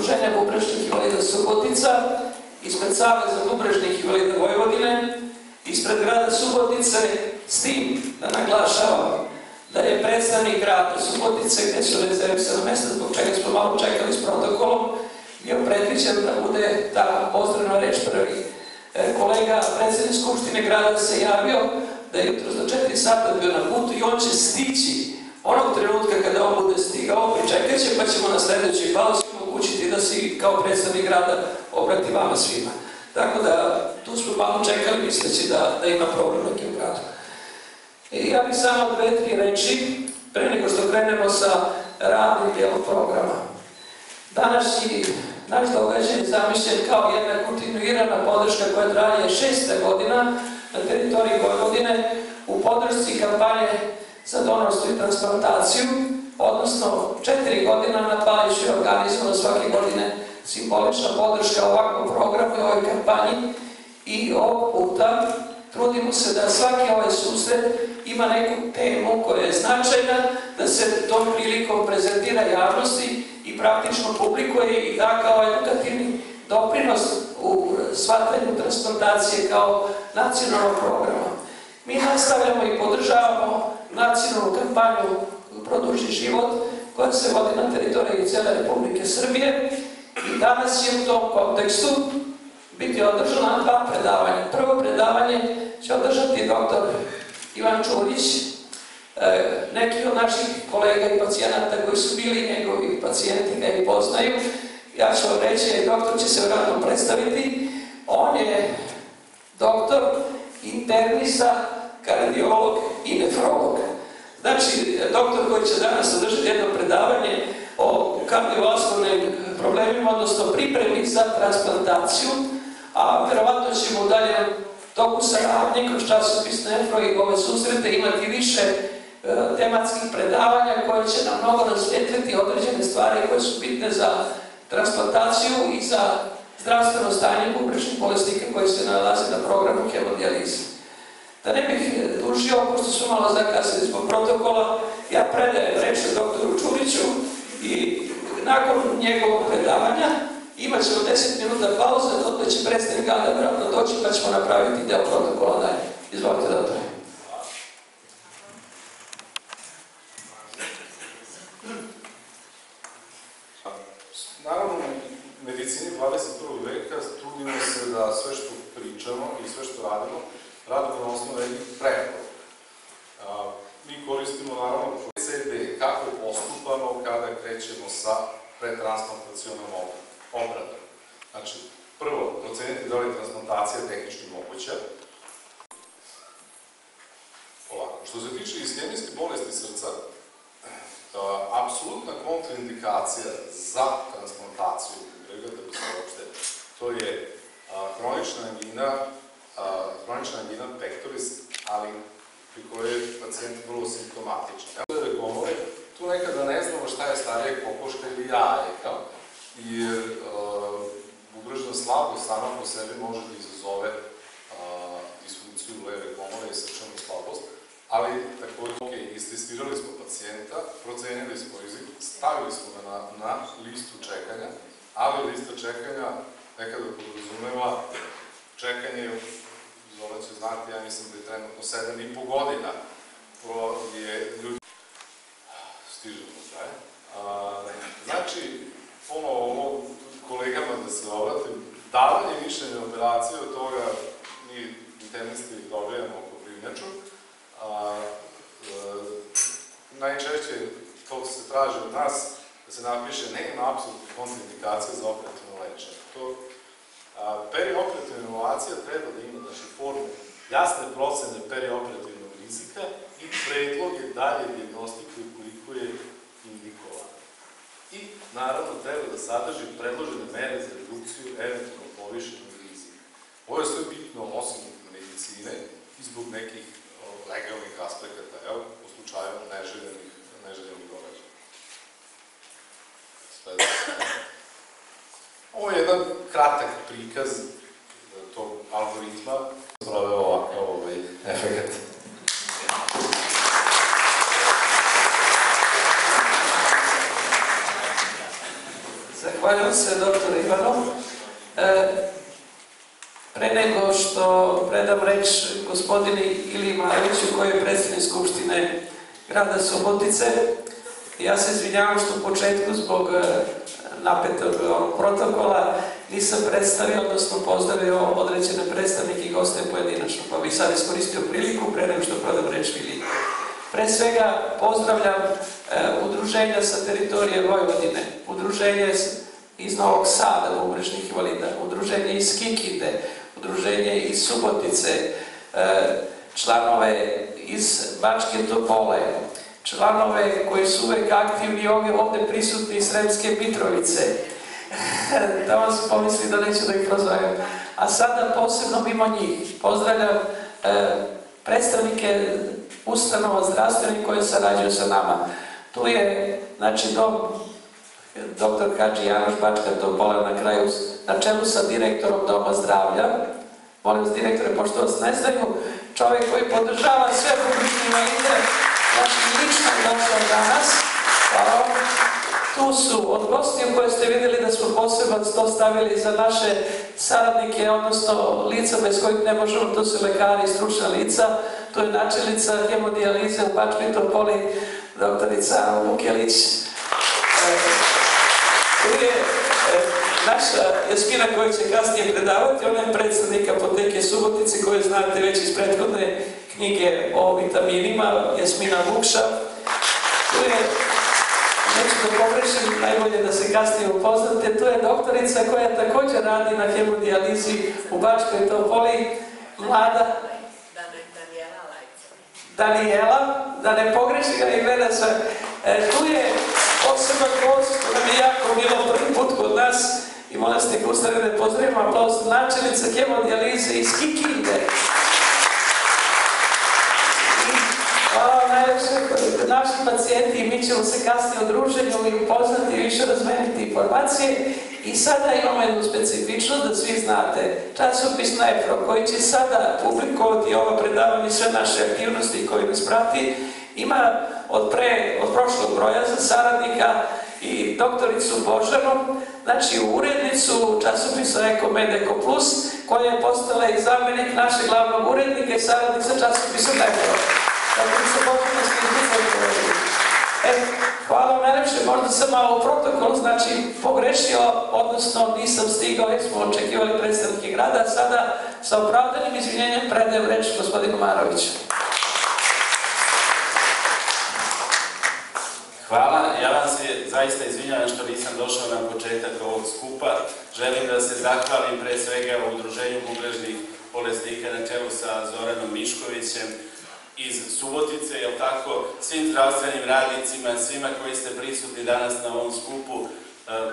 Udruženja bubrežnih invalida Subotica, ispred Saveza bubrežnih invalida Vojvodine, ispred grada Subotice, s tim da naglašavam da je predstavnik grada Subotice, gde su rezervisana mesta, zbog čega smo malo čekali s protokolom, bio predviđen da bude ta pozdravna reč prvi. Kolega predsednik Skupštine grada se javio da je jutro za 4 sata bio na putu i on će stići onog trenutka kada on bude stigao, pričekat će, pa ćemo na sledećoj pauzi omogućiti da se kao predstavnik grada obrati vama svima. Tako da tu smo malo čekali misleći da ima problem neki u gradu. Ja bih samo 2-3 reči pre nego što krenemo sa radnim dijelom programa. Današnji naš događaj je zamišljen kao jedna kontinuirana podrška koja traje 6. godina na teritoriji Vojvodine u podršci kampanje za donorstvo i transplantaciju, odnosno 4 godina na Paliću je organizovana svake godine simbolična podrška ovakvom programu i ovoj kampanji i ovog puta trudimo se da svaki ovaj susret ima neku temu koja je značajna, da se tom prilikom prezentira javnosti i praktično publikuje i da kao edukativni doprinos u shvatanju transplantacije kao nacionalnog programa. Mi nastavljamo i podržavamo nacionalnu kampanju Produži život koja se vodi na teritoriji cijele Republike Srbije i danas će u tom kontekstu biti održana 2 predavanja. Prvo predavanje će održati dr. Ivan Čurić, neki od naših kolega i pacijenata koji su bili njegovi pacijenti ga i poznaju. Ja ću vam reći, doktor će se vjerojatno predstaviti. On je doktor, internista, kardiolog i nefrolog. Znači, doktor koji će danas održati jedno predavanje o kardiovaskularnim problemima, odnosno pripremi za transplantaciju, a verovatno ćemo u daljem toku saradnje kroz časopis Nefro i ove susrete imati više tematskih predavanja koje će nam mnogo rasvijetliti određene stvari koje su bitne za transplantaciju i za zdravstveno stanje bubrežnih bolesnika koji se nalaze na programu hemodijalize. Da ne bih dužio, pošto smo malo zakasnili zbog protokola, ja predajem reč doktoru Čuriću i nakon njegovog predavanja imat ćemo 10 minuta pauze, dok će predstavnik Gada vjerojatno doći pa ćemo napraviti deo protokola dalje. Izvolite, doktore. Naravno, u medicini 21. veka trudimo se da sve što pričamo i sve što radimo na osnovu jednih preporuka. Mi koristimo naravno procede kako postupamo kada krećemo sa pretransplantacionom obradom. Znači, prvo, proceniti da li je transplantacija tehnički moguća. Ovako, što se tiče ishemijske bolesti srca, apsolutna kontraindikacija za transplantaciju bubrega, da bi se uopšte, to je hronična angina pectoris, ali pri kojoj je pacijent vrlo simptomatičan. Tu nekada ne znamo šta je starije, kokoška ili jajeka, jer bubrežna slabost sama po sebi može da izazove disfunkciju leve komore i srčanu slabost, ali takođe, istestirali smo pacijenta, procenili smo rizik, stavili smo ga na listu čekanja, ali lista čekanja nekada podrazumeva čekanje, Zola će znati, ja mislim da je trenutno 7,5 godina. Stižemo kraj. Znači, ovo kolegama da se obratim, davanje mišljenja operacije od toga mi internisti dobijamo oko primljaču. Najčešće to se traži od nas da se napiše nema apsolutnih kontraindikacija za operativno lečenje. Perioperativna inovacija treba da ima formu jasne procene perioperativnog rizika i predloge dalje dijagnostike koliko je indikovano. I naravno treba da sadrži predložene mere za redukciju eventualno povišenog rizika. Ovo je sve bitno osim medicine i zbog nekih legalnih aspekata, u slučaju neželjenih događaja. Ovo je jedan kratak prikaz tog algoritma. Zbrave ovakav efekt. Zahvaljujem. Zahvaljujem se doktoru Ivanu. Pre nego što predam reč gospodini Iliji Maroviću, koji je predsjednik Skupštine grada Subotice, ja se izvinjavam što u početku zbog napetog protokola nisam predstavio, odnosno pozdravio određene predstavnike i goste pojedinačno, pa bih sad iskoristio priliku pre nego što predam reč Iliji. Pre svega pozdravljam udruženja sa teritorije Vojvodine, udruženje iz Novog Sada, bubrežnih invalida, udruženje iz Kikinde, udruženje iz Subotice, članove iz Bačke Topole, članove koji su uvek aktivni ovdje prisutni iz Sremske Mitrovice, da vam se pomisli da neću da ih prozovem. A sada posebno mimo njih pozdravljam predstavnike ustanova zdravstvenih koje sarađuju sa nama. Tu je, znači, dr. Hadži Janoš Bačka Topola na kraju, na čelu sa direktorom Doma zdravlja. Molim vas, direktore, pošto vas ne znaju, čovjek koji podržava sve bubrežne invalide, znači lično je došao danas. Tu su od gostiju koje ste vidjeli da smo poseban to stavili za naše saradnike, odnosno lica bez kojih ne možemo, to su lekari i stručna lica. Tu je načelnica hemodijalize u Bačkoj Topoli, doktorica Vukelić. Tu je naša Jasmina koja će kasnije predavati, ona je predstavnik apoteke Subotice koju znate već iz prethodne knjige o vitaminima, Jasmina Vukša. Tu je, neću da pogrešim, najbolje da se kasnije upoznate, tu je doktorica koja također radi na hemodijalizi u Bačkoj Topoli, mlada Danijela, da ne pogrešim ga imena sa... Tu je poseban gost, to nam je jako bilo prvi put kod nas i molim ste ga ustane da pozdravimo, aplauz, načelnica hemodijalize iz Kikinde. Hvala vam najviše, naši pacijenti i mi ćemo se kasnije u druženju i upoznati i više razmeniti informacije. I sada imamo jednu specifičnost da svi znate, časopis Nefro koji će sada publikovati ovo predavanje, sve naše aktivnosti koje nas prati, ima od prošlog broja za saradnika i doktoricu Božanu, znači urednicu časopisa Eko Med Eko Plus, koja je postala i zamjenik našeg glavnog urednika i saradnica časopisa Nefro. Doktorica Božana Sliđica. Hvala vam najlepše, možda sam malo u protokol, znači pogrešio, odnosno nisam stigao jer smo očekivali predstavnike grada, a sada sa opravdanim izvinjenjem predajem reč gospodinu Maroviću. Hvala, ja vam se zaista izvinjavam što nisam došao na početak ovog skupa. Želim da se zahvalim pre svega u Udruženju bubrežnih bolesnika na čelu sa Zoranom Miškovićem iz Subotice, jel tako, svim zdravstvenim radnicima, svima koji ste prisutni danas na ovom skupu.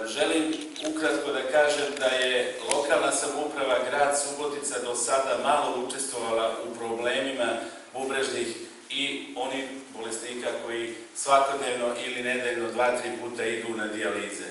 Želim ukratko da kažem da je lokalna samouprava grad Subotica do sada malo učestvovala u problemima bubrežnih i onih bolesnika koji svakodnevno ili nedeljno 2-3 puta idu na dijalize.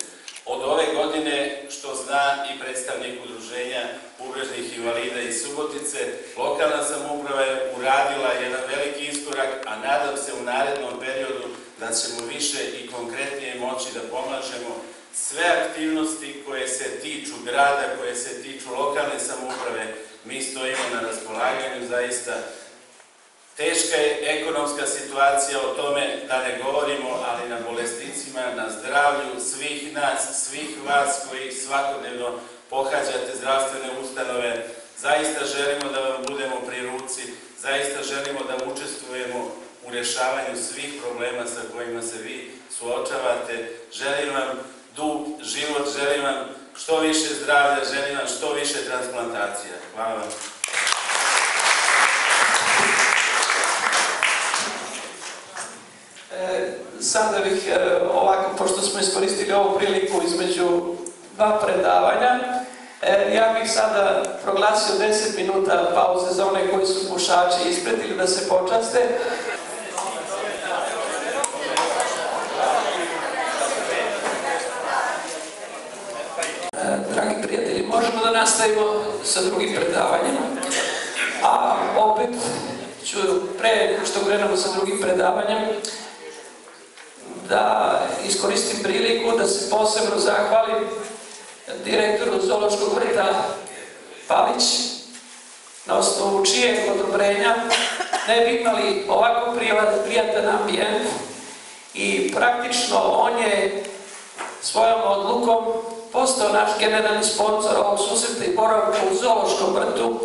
Od ove godine, što zna i predstavnik udruženja bubrežnih invalida iz Subotice, lokalna samouprava je uradila jedan veliki iskorak, a nadam se u narednom periodu da ćemo više i konkretnije moći da pomažemo sve aktivnosti koje se tiču grada, koje se tiču lokalne samouprave. Mi stojimo na raspolaganju, zaista. Teška je ekonomska situacija, o tome da ne govorimo, ali na bolesnicima, na zdravlju svih nas, svih vas koji svakodnevno pohađate zdravstvene ustanove. Zaista želimo da vam budemo pri ruci, zaista želimo da učestvujemo u rješavanju svih problema sa kojima se vi suočavate. Želim vam dug život, želim vam što više zdravlja, želim vam što više transplantacija. Hvala vam. Sada bih ovako, pošto smo iskoristili ovu priliku između dva predavanja, ja bih sada proglasio 10 minuta pauze za one koji su pušači ispred ili da se počaste. Dragi prijatelji, možemo da nastavimo sa drugim predavanjem, a opet ću pre što krenemo sa drugim predavanjem da iskoristim priliku da se posebno zahvalim direktoru Zoološkog vrta Palić, na osnovu čijeg odobrenja ne bi imali ovako prijatan ambijent i praktično on je svojom odlukom postao naš generalni sponsor ovog susreta i boravka u Zoološkom vrtu,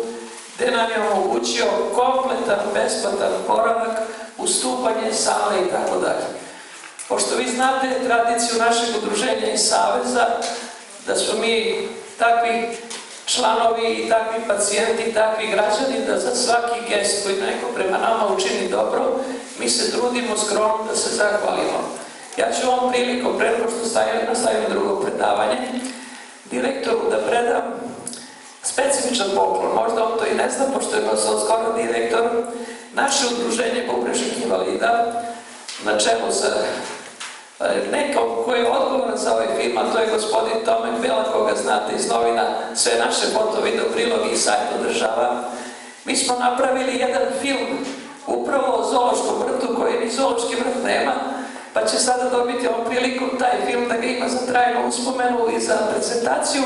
gde nam je omogućio kompletan, besplatan boravak, ustupanje sale i tako dalje. Pošto vi znate tradiciju našeg udruženja i saveza, da smo mi takvi članovi i takvi pacijenti i takvi građani, da za svaki gest koji neko prema nama učini dobro, mi se trudimo skromno da se zahvalimo. Ja ću ovom prilikom, pre nego što nastavim drugo predavanje, direktoru da predam specifičan poklon, možda on to i ne zna, pošto je nosao skoro direktor, naše udruženje bubrežnih invalida, na čelu sa nekom koji je odgovoran za ovaj film, a to je gospodin Tomek Bela, koga znate iz novina, sve naše foto, video prilogi i sajt održava. Mi smo napravili jedan film upravo o zoološkom vrtu koji ni zoološki vrt nema, pa će sada dobiti ovom prilikom taj film da ga ima za trajnu uspomenu i za prezentaciju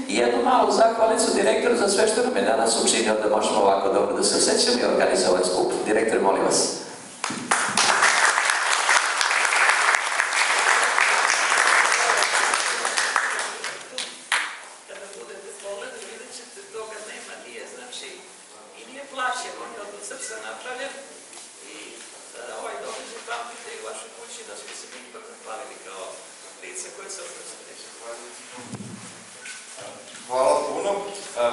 i jednu malu zahvalicu direktoru za sve što nam je danas učinio da možemo ovako dobro da se osjećamo i organizovati ovaj skup. Direktor, molim vas. Kada budete pogledali, vidjet ćete toga nema, nije, znači, i nije plaćen, on je od srca napravljen i ovaj događaj pamtite i u vašoj kući da smo se mi ipak zahvalili kao lice koje se oprostili. Hvala puno.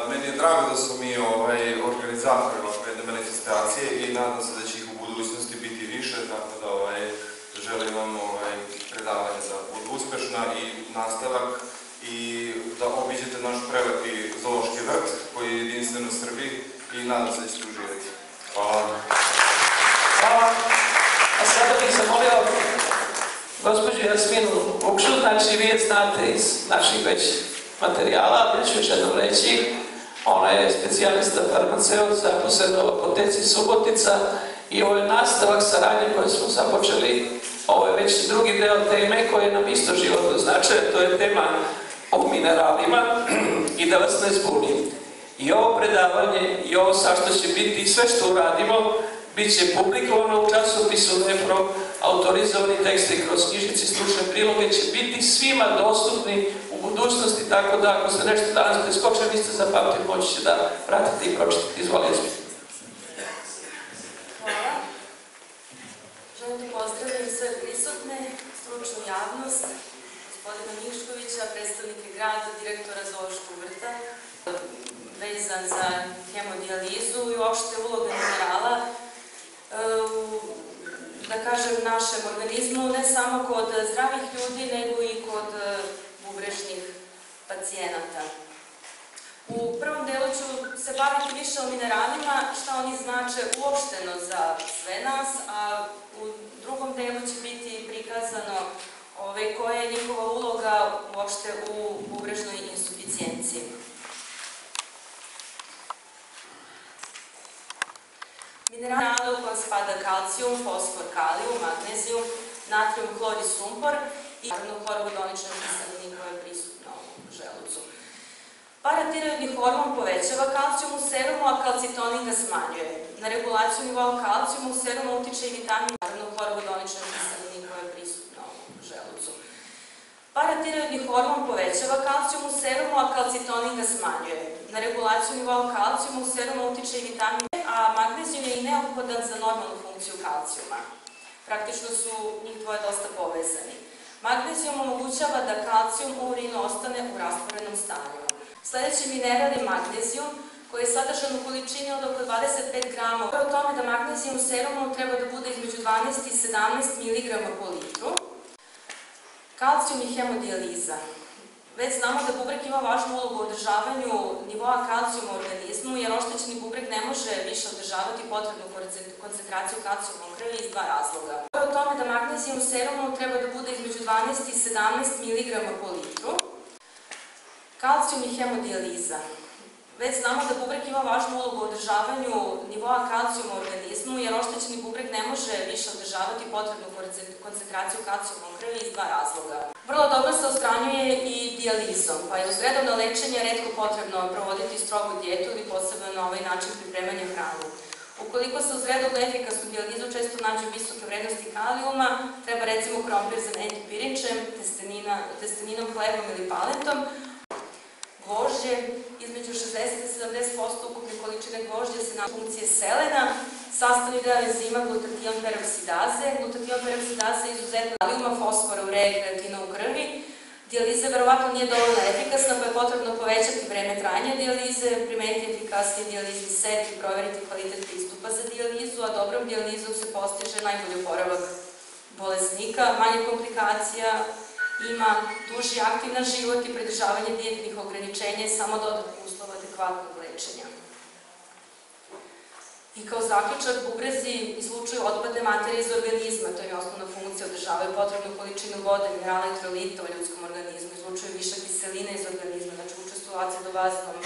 Meni je drago da su mi organizatori ovakve manifestacije i nadam se da će ih u budućnosti biti više, tako da želim vam predavanje da budu uspešna i nastavak i da obiđete naš prelepi zoološki vrt koji je jedinstven u Srbiji i nadam se da ćete uživati. Hvala. Hvala. A sada bih zamolio gospođu Jasminu Vukšu, znači vi je znate iz naših već materijala, ja ću još jednom reći, ona je specijalista farmaceut zaposlena u apoteci Subotica i ovo je nastavak saradnje koje smo započeli, ovo je već drugi deo teme koje nam isto životno znače, to je tema o mineralima i da vas ne zbunim. I ovo predavanje i ovo sad što će biti i sve što uradimo, bit će publikovano u časopisu Nefro, autorizovani teksti kroz knjižnici stručne priloge će biti svima dostupni u budućnosti, tako da ako ste nešto danas preskočili, vi ste zapamtili, moći će da pratite i pročitati. Izvolite. Hvala. Želim da pozdravim sve prisutne, stručnu javnost, gospodina Miškovića, predstavnike grada, direktora Zoološkog vrta, vezan za hemodijalizu i uopšte uloga minerala da kažem, našem organizmu, ne samo kod zdravih ljudi, nego i kod bubrežnih pacijenata. U prvom delu ću se baviti više o mineralima, šta oni znače uopšteno za sve nas, a u drugom delu će biti prikazano koja je njihova uloga uopšte u bubrežnoj insuficijenciji. Minerale u kojem spada kalcijum, fosfor, kalijum, magnezijum, natrijum, hlor i sumpor i naravno hlorovodonična kiselina koja je prisutna u želucu. Paratiroidni hormon povećava kalcijum u serumu, a kalcitonin ga smanjuje. Na regulaciju nivoa kalcijuma u serumu utiče i vitamin, naravno hlorovodonična kiselina koja je prisutna u želucu. Paratiroidni hormon povećava kalcijum u serumu, a kalcitonin ga smanjuje. Na regulaciju nivoa kalcijuma u serumu utiče i vitamin, a magnezijum je i neophodan za normalnu funkciju kalcijuma. Praktično su njih dvoje dosta povezani. Magnezijum omogućava da kalcijum u urinu ostane u rastvorenom stanju. Sledeći mineral je magnezijum, koji je sadržan u količini od oko 25 grama. O tome da magnezijum u serumu treba da bude između 12 i 17 mg po litru. Kalcijum i hemodijaliza. Već znamo da bubreg ima važnu ulogu u održavanju nivoa kalcijuma u organizmu, jer oštećeni bubreg ne može više održavati potrebnu koncentraciju kalcijuma u krvi iz dva razloga. O tome da magnezijum u serumu treba da bude između 12 i 17 mg po litru. Kalcijum i hemodijaliza. Već znamo da bubreg ima važnu ulogu u održavanju nivoa kalcijuma u organizmu, jer oštećeni bubreg ne može više održavati potrebnu koncentraciju kalcijuma u krvi iz dva razloga. Vrlo dobro se odstranjuje i dijalizom, pa je uz redovno lečenje retko potrebno provoditi strogu dijetu ili posebno na ovaj način pripremanje hranu. Ukoliko se uz redovnu efikasnu dijalizu često nađu visoke vrednosti kalijuma, treba recimo krompir zameniti pirinčem, testeninom, hlebom ili palentom. Gvožđe, između 60 i 70% ukupne količine gvožđa se nalazi funkcije selena, sastavni deo enzima glutatijon peroksidaze. Glutatijon peroksidaze je izuzetno kalijuma, fosfora, ureje, kreatina u krvi. Dijaliza verovatno nije dovoljno efikasna, pa je potrebno povećati vreme trajanja dijalize, primeniti efikasniji dijalizni set i proveriti kvalitet pristupa za dijalizu, a dobrom dijalizom se postiže najbolji oporavak bolesnika, manje komplikacija, ima duži aktivan život i pridržavanje dijetnih ograničenja je samo dodatni uslov adekvatnog lečenja. I kao zaključak, bubrezi izlučuju otpadne materije iz organizma, to je osnovna funkcija, održavaju potrebnu količinu vode, minerala i elektrolita u ljudskom organizmu, izlučuju višak kiseline iz organizma, znači učestvuju u acidobaznom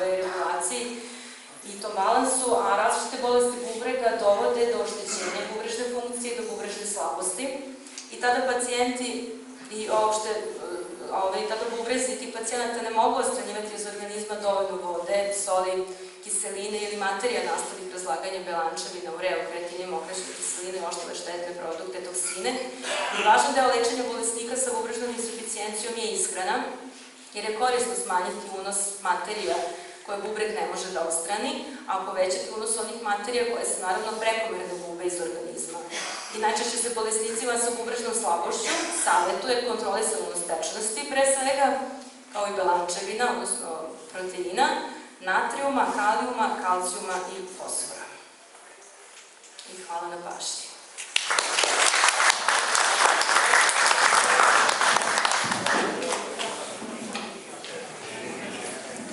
regulaciji i tom balansu, a različite bolesti bubrega dovode do oštećenja bubrežne funkcije i do bubrežne slabosti. I tada pacijenti i tada bubrezi tih pacijenata ne mogu odstranjivati iz organizma dovoljno vode, soli, kiseline ili materija nastalih razlaganja belančevina, ureu, kreatinje, mokraćne kiseline, oštove, štetne produkte, toksine. I važan deo lečenja bolesnika sa bubrežnom insuficijencijom je ishrana, jer je korisno smanjiti unos materija koje bubreg ne može da odstrani, a povećati unos onih materija koje se naravno prekomerno gube iz organizma. I najčešće se bolesnicima sa bubrežnom slabošću savjetuje kontrolisanje unos tečnosti, pre svega, kao i belančevina, odnosno proteina, natrijuma, kalijuma, kalcijuma i fosfora. I hvala na pažnji.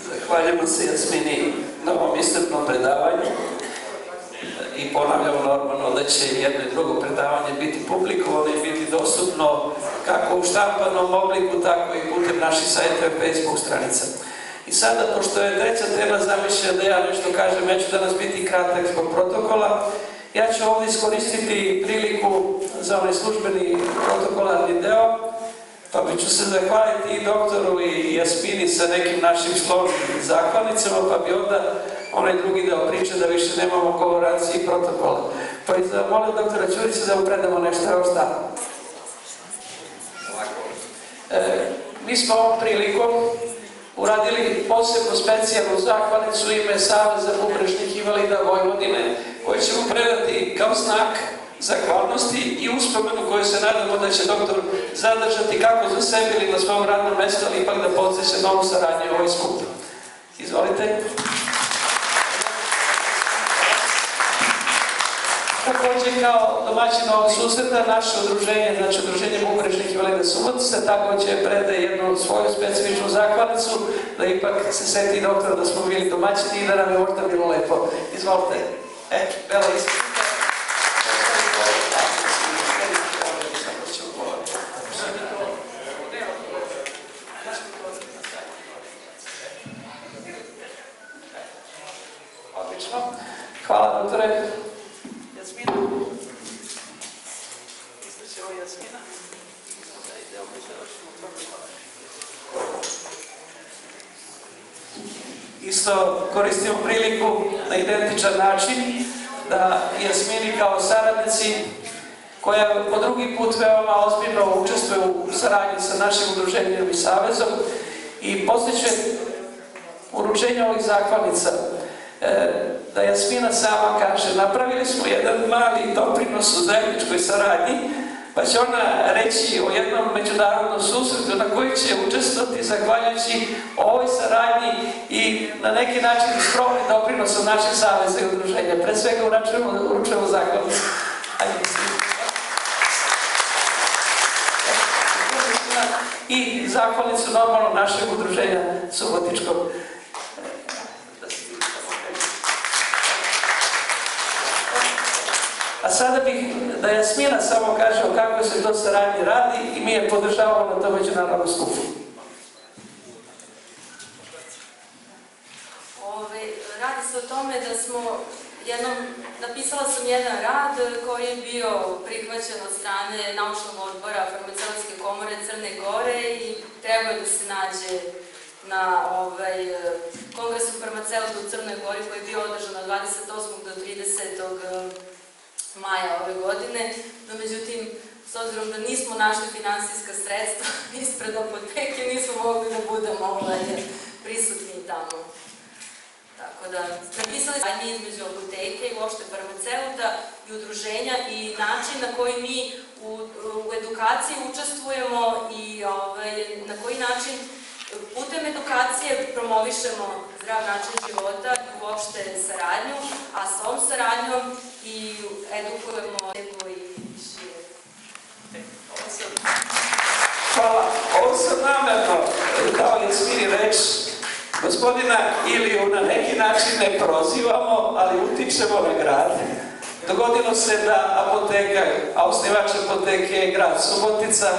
Zahvaljujemo se Jasmini na ovom iscrpnom predavanju i ponavljamo normalno da će jedno i drugo predavanje biti publikovano i biti dostupno kako u štampanom obliku, tako i putem naših sajta i Facebook stranica. I sada, pošto je treća tema zamišljena da ja nešto kažem, ja ću danas biti kratak zbog protokola. Ja ću ovdje iskoristiti priliku za onaj službeni protokolarni deo, pa ću se zahvaliti i doktoru i Jasmini sa nekim našim složnim zahvalnicama, pa bi onda onaj drugi deo priče da više nemamo govorancije i protokola. Pa i zamolim doktora Ćurića da mu predamo nešto, evo šta. Mi smo ovom prilikom uradili posebnu specijalnu zahvalnicu u ime Saveza bubrežnih invalida Vojvodine, koju ćemo predati kao znak zahvalnosti i uspomenu koju se nadamo da će doktor zadržati kako za sebe ili na svom radnom mjestu, ali ipak da podsjeća novu saradnju u ovoj skupu. Izvolite. Također kao domaćin ovog susreta, naše udruženje, znači Udruženje bubrežnih invalida Subotica, također predaje jednu svoju specifičnu zahvalnicu, da ipak se seti doktora da smo bili domaćini i da nam je možda bilo lepo. Izvolite. Bela iskreno. Odlično. Hvala, doktore. Jasmina. Izliče ovo Jasmina. Da ide ovo završimo protokol. Isto koristimo priliku na identičan način da Jasmini kao saradnici, koja po drugi put veoma ozbiljno učestvuje u saradnji sa našim udruženjem i savezom i postiče uručenje ovih zahvalnica, da Jasmina sama kaže, napravili smo jedan mali doprinos u zajedničkoj saradnji, pa će ona reći o jednom međunarodnom susretu na koji će učestvovati zahvaljujući ovoj saradnji i na neki način skromni doprinos od naših saveza i udruženja. Pre svega uručujemo zahvalnicu. I zahvalnicu normalno našeg udruženja Subotičkog. A sada bih da Jasmina samo kaže o kako se to saradnje radi i mi je podržavamo na to međunarodnom skupu. napisala sam jedan rad koji je bio prihvaćen od strane naučnog odbora Farmaceutske komore Crne Gore i trebao je da se nađe na Kongresu farmaceuta u Crnoj Gori koji je bio održan od 28. do 30. maja ove godine, no međutim, s obzirom da nismo našli finansijska sredstva ispred apoteke, nismo mogli da budemo prisutni tamo. Tako da, napisali smo između apoteke i uopšte farmaceuta i udruženja i način na koji mi u edukaciji učestvujemo i na koji način putem edukacije promovišemo zdrav način života i uopšte saradnju, a s ovom saradnjom i edukujemo neko i šire. Hvala. Ovo sam namerno dao Jasmini reč. Gospodina Iliju na neki način ne prozivamo, ali utičemo na grad. Dogodilo se da apoteka, a osnivač apoteke je grad Subotica,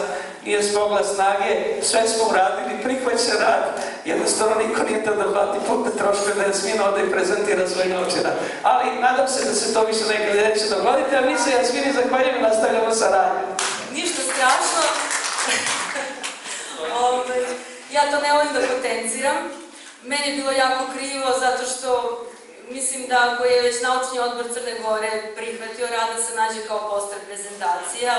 nije smogla snage, sve smo uradili, prihvaća rad, jednostavno niko nije to da plati putne troškove da Jasmina ode i prezentira svoj naučni rad. Ali nadam se da se to više nekad neće dogoditi, a mi se Jasmini zahvaljujemo i nastavljamo saradnju. Ništa strašno. Ja to ne volim da potenciram. Meni je bilo jako krivo zato što mislim da ako je već naučni odbor Crne Gore prihvatio rad da se nađe kao poster prezentacija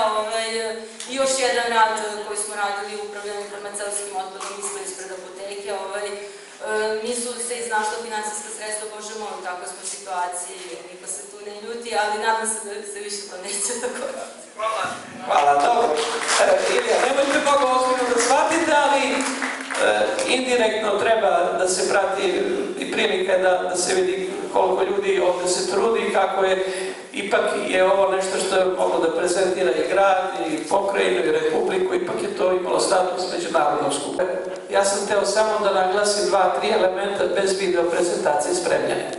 i još jedan rad koji smo radili u upravljanju farmaceutskim otpadom isto ispred apoteke. Nisu se iznašla finansijska sredstva, Bože moj, u takvoj smo situaciji, niko se tu ne ljuti, ali nadam se da se više to neće dogoditi. Hvala. Hvala, dobro. Ilija, nemojte mnogo ozbiljno da shvatite, ali indirektno treba da se prati i prilika da se vidi koliko ljudi ovde se trudi i kako je, ipak je ovo nešto što je moglo da prezentira i grad, i pokrajinu, i republiku, ipak je to imalo status međunarodnog skupa. Ja sam hteo samo da naglasim 2-3 elementa bez video prezentacije spremljanja.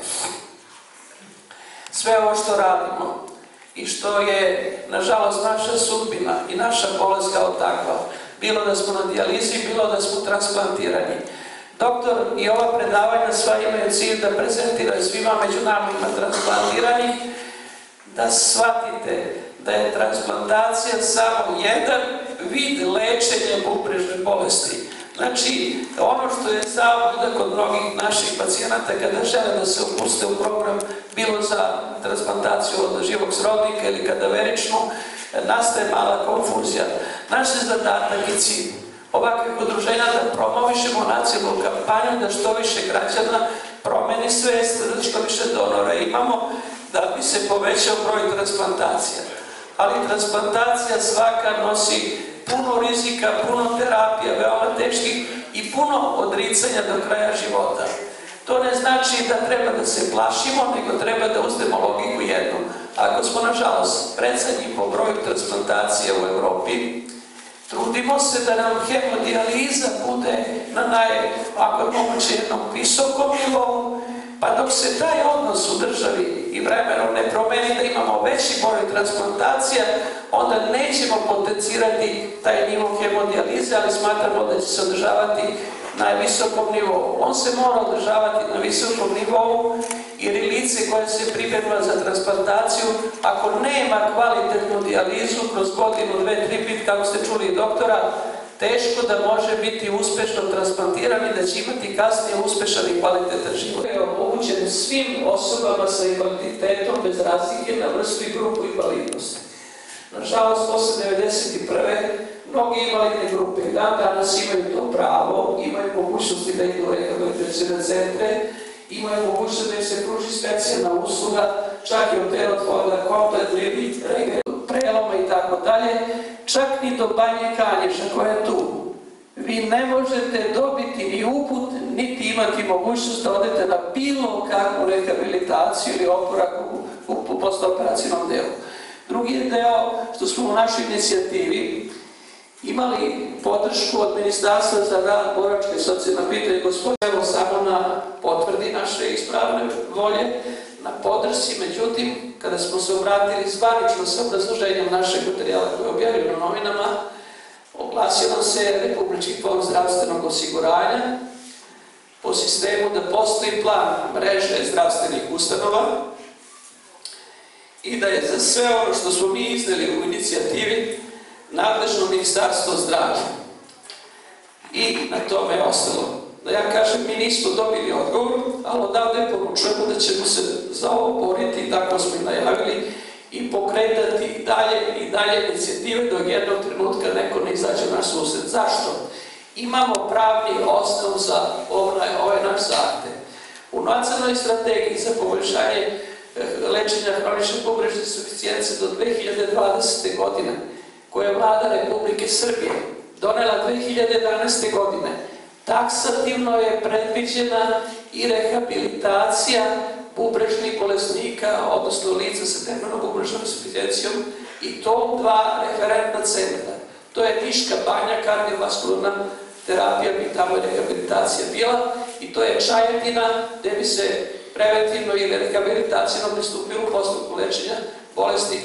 Sve ovo što radimo i što je, nažalost, naša sudbina i naša bolest kao takva, bilo da smo na dijalizi, bilo da smo transplantirani. Doktor i ova predavanja sva imaju cilj da prezentiraju svima među nama transplantiranih, da shvatite da je transplantacija samo jedan vid lečenja bubrežne bolesti. Znači, ono što je zabluda kod mnogih naših pacijenata kada žele da se upuste u program, bilo za transplantaciju od živog srodnika ili kadaveričnu, nastaje mala konfuzija. Naš je zadatak i cilj ovakvih udruženja da promovišemo nacionalnu kampanju, da što više građana promeni svest, da što više donora imamo, da bi se povećao broj transplantacija. Ali transplantacija svaka nosi puno rizika, puno terapija, veoma teških i puno odricanja do kraja života. To ne znači da treba da se plašimo, nego treba da uzmemo logiku jednu. Ako smo, nažalost, predzadnji po broju transplantacija u Evropi, trudimo se da nam hemodijaliza bude na ako je moguće, jednom visokom nivou, pa dok se taj odnos u državi i vremenom ne promeni da imamo veći broj transplantacija, onda nećemo potencirati taj nivo hemodijalize, ali smatramo da će se održavati na visokom nivou. On se mora održavati na visokom nivou jer i lice koje se priprema za transplantaciju, ako nema kvalitetnu dijalizu kroz godinu, 2-3 put, kako ste čuli i doktora, teško da može biti uspešno transplantiran i da će imati kasnije uspešan i kvalitetan život. Je omogućen svim osobama sa invaliditetom bez razlike na vrstu i grupu invalidnosti. Nažalost, posle 1991. mnogi invalidne grupe danas imaju to pravo, imaju mogućnosti da idu u rehabilitacione centre, imaju mogućnost da im se pruži specijalna usluga, čak i od erotvoda, kompletni preloma i tako dalje, čak ni do Banje Kanjiša koja je tu. Vi ne možete dobiti ni uput, niti imati mogućnost da odete na bilo kakvu rehabilitaciju ili oporak u postoperacijnom delu. Drugi je deo što smo u našoj inicijativi imali podršku od Ministarstva za rad, boračke i socijalna pitanja i gospodarstvo samo na potvrdi naše ispravne volje, na podršci. Međutim, kada smo se obratili zvanično sa obrazloženjem našeg materijala koje je objavljeno na novinama, oglasio nam se Republički fond zdravstvenog osiguranja po sistemu da postoji plan mreže zdravstvenih ustanova i da je za sve ono što smo mi izneli u inicijativi nadležno Ministarstvo zdravlja. I na tome je ostalo. Da ja kažem, mi nismo dobili odgovor, ali odavde poručujemo da ćemo se za ovo boriti, tako smo i najavili, i pokretati i dalje inicijative dok jednog trenutka neko ne izađe na susret. Zašto? Imamo pravni osnov za ovaj naš zahtev. U nacionalnoj strategiji za poboljšanje lečenja hronične bubrežne insuficijencije do 2020. godine, koje je Vlada Republike Srbije donela 2011. godine, taksativno je predviđena i rehabilitacija bubrežnih bolesnika, odnosno lica sa terminalnom bubrežnom insuficijencijom, i to 2 referentna centra. To je Niška banja, kardiovaskularna terapija, bi tamo je rehabilitacija bila, i to je Čajetina, gde bi se preventivno ili rehabilitacijno pristupilo u postupku lečenja bolesti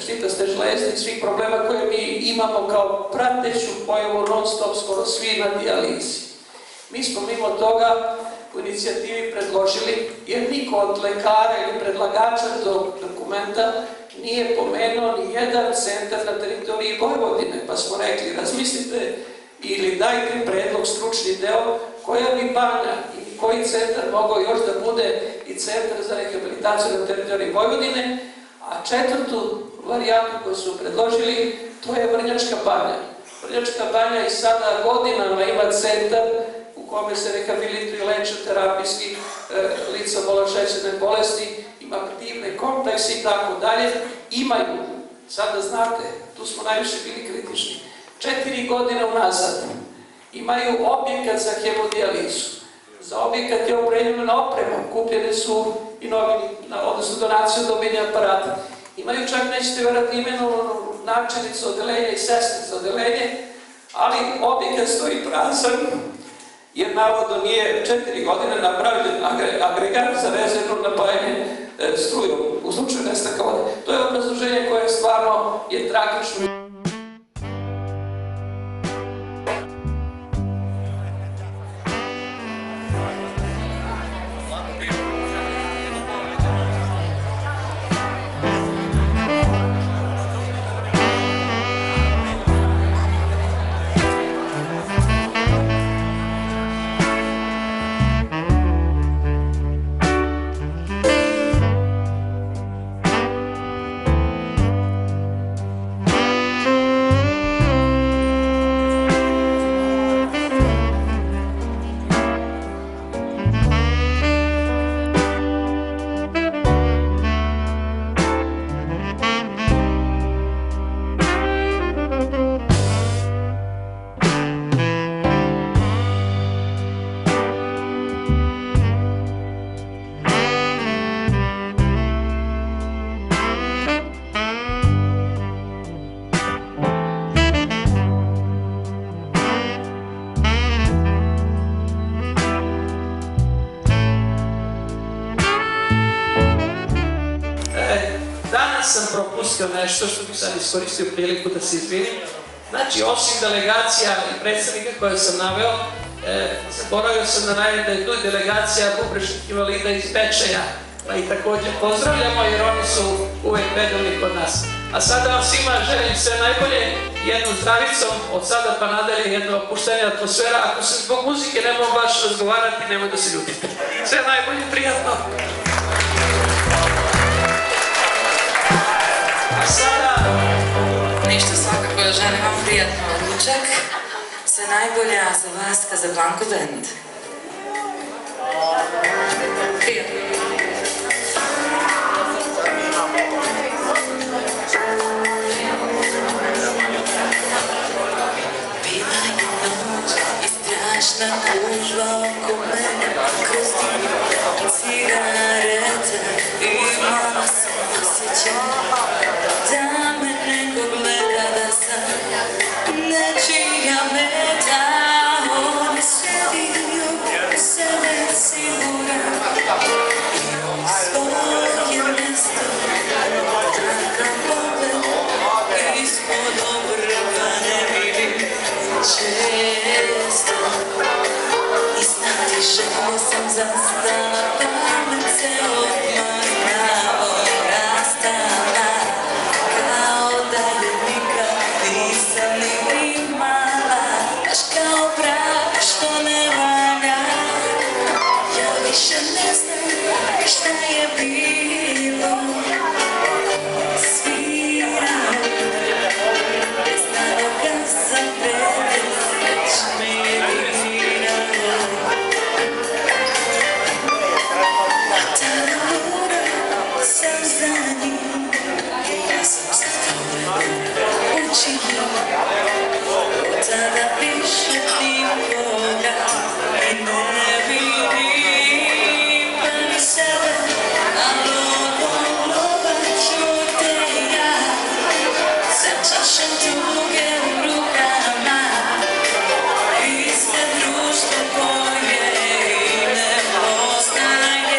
štitaste žlezde i svih problema koje mi imamo kao prateću pojavu non stop skoro svi na dijalizi. Mi smo mimo toga u inicijativi predložili, jer niko od lekara ili predlagača tog dokumenta nije pomenuo ni jedan centar na teritoriji Vojvodine, pa smo rekli, razmislite ili dajte predlog, stručni deo, koja bi banja i koji centar mogao još da bude i centar za rehabilitaciju na teritoriji Vojvodine, a 4. varijantu koju su predložili, to je Vrnjačka banja. Vrnjačka banja i sada godinama ima centar u kome se rehabilituju i leče terapijski lica šećerne bolesti, ima divne komplekse i tako dalje. Imaju, sada znate, tu smo najviše bili kritični, 4 godine unazad imaju objekat za hemodijalizu. Za objekat je opremljena oprema, kupljene su i novi, odnosno donaciju dobili aparata. Imaju čak, nećete verati, imenovanu načelnicu odeljenja i sestricu odeljenje, ali objekat stoji prazan, jer navodno nije 4 godine napravljen agregat za rezervno napajanje strujom u slučaju nestanka vode. To je obrazloženje koje stvarno je tragično. Sam propustio nešto što bih sad iskoristio priliku da se izvinim. Znači, osim delegacija i predstavnika koje sam naveo, zaboravio sam da najavim da je tu delegacija bubrežnih invalida iz Bečeja, pa i također pozdravljamo jer oni su uvek redovni kod nas. A sada vam svima želim sve najbolje, jednom zdravicom, od sada pa nadalje jedno opuštenje atmosfera. Ako se zbog muzike ne mogu baš razgovarati, nemoj da se ljutite. Sve najbolje, prijatno! A sada... Ništa, svakako želim vam prijatno odlučak. Sve najbolje za vas, Casablanca Band. Prijatno. Bila je noć i strašna gužva oko mene, kroz dim cigareta imala sam osjećaj da me neko gleda, da sam nečija meta. On je sjedio u sebe siguran i on svoje mjesto takav pogled ispod obrva ne vidim često i znam sam zastala, pamet se odmah pravo rastala, kao da je nikad nisam ni imala, baš kao prah što ne valja. Ja više ne znam šta je bilo, svirao bez naloga sam predel, već me je diralo. Tada morao sam za njim, ja sam za tobom učinio. Tada više nikoga i ne vidim, pa mi sebe, ali lova ću te ja, sa čašom tuge u rukama, ispred društva koje i ne poznaje.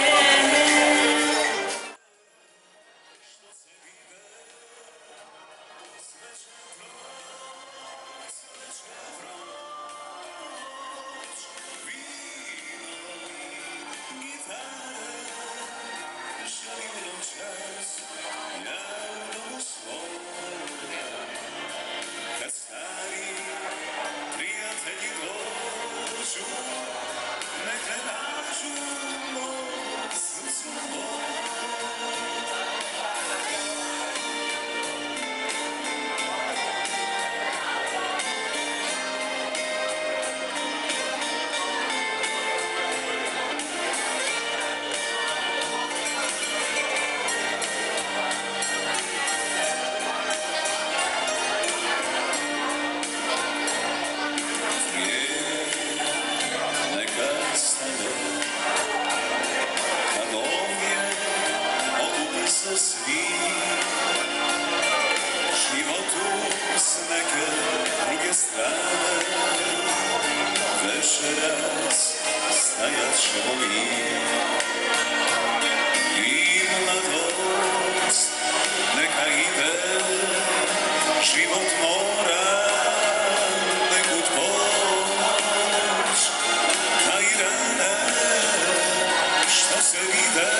Večeras stajat ćemo mi i mladost neka ide, život mora nekud poć, a i rane što se vide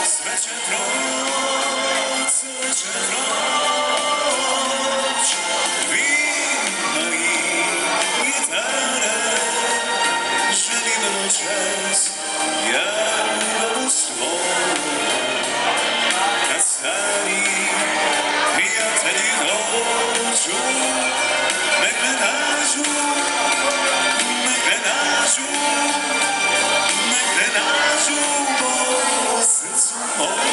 sve će proć, sve će proć. Noćas javno svoj, kad stari prijatelji dođu, nek me nađu, nek me nađu, nek me nađu po srcu moj.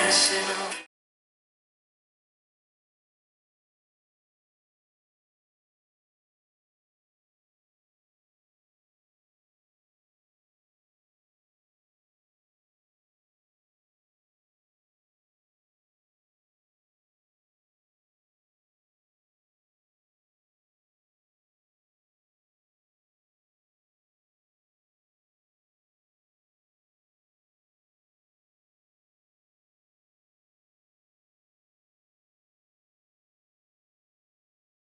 rešeno.